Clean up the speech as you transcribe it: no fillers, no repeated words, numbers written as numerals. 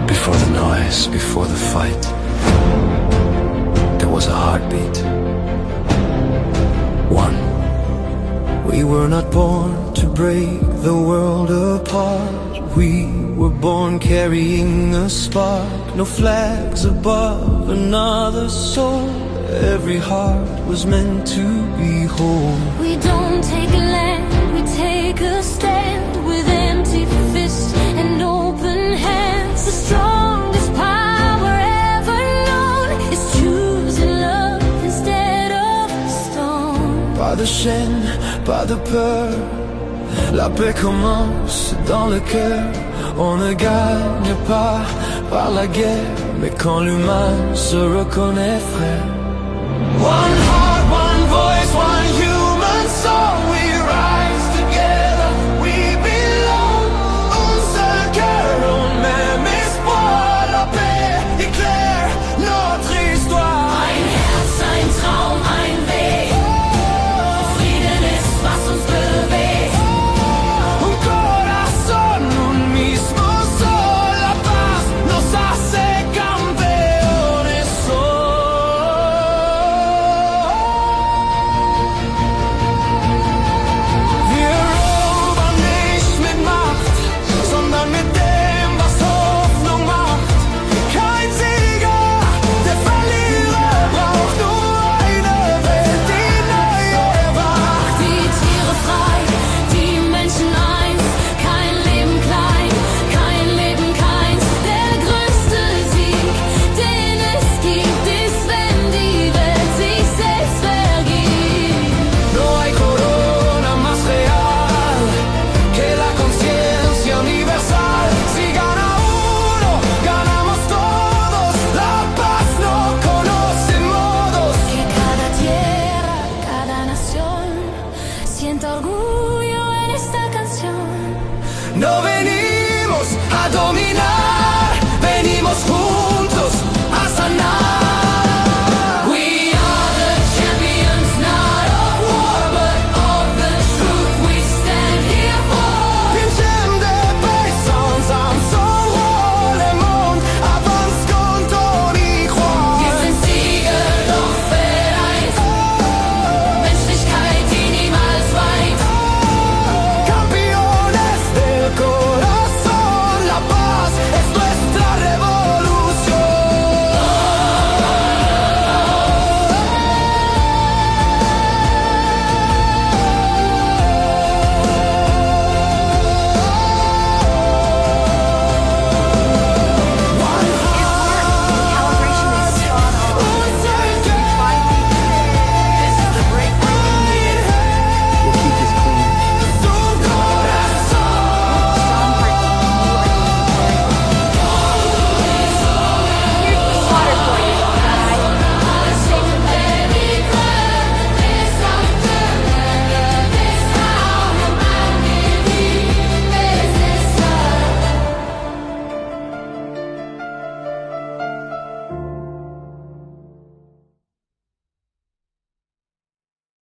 Before the noise, before the fight, there was a heartbeat. One. We were not born to break the world apart. We were born carrying a spark. No flags above another soul. Every heart was meant to be whole. We don't take land, we take a stand. With empty fists and open hands. The strongest power ever known is choosing love instead of stone. Pas de chaîne, pas de peur, la paix commence dans le cœur. On ne gagne pas par la guerre, mais quand l'humain se reconnaît frère. One heart, one voice, one human soul. We rise together, we belong. Un seul cœur, un même espoir. La paix éclaire notre histoire. Ein Herz, ein Traum, ein Weg. Frieden ist, was uns bewegt. Un corazón, un mismo sol. La paz nos hace campeones Wir erobern nicht mit Macht, sondern mit dem, was Hoffnung macht. Kein Sieger, der Verlierer braucht nur eine Welt, die neu erwacht. Die Tiere frei, die Menschen eins. Kein Leben klein, kein Leben keins. Der größte Sieg, den es gibt, ist, wenn die Welt sich selbst vergibt. No hay corona más real que la conciencia universal. Si gana uno, ganamos todos. La paz no conoce modos. Que cada tierra, cada nación sienta orgullo en esta canción. No venimos a dominar.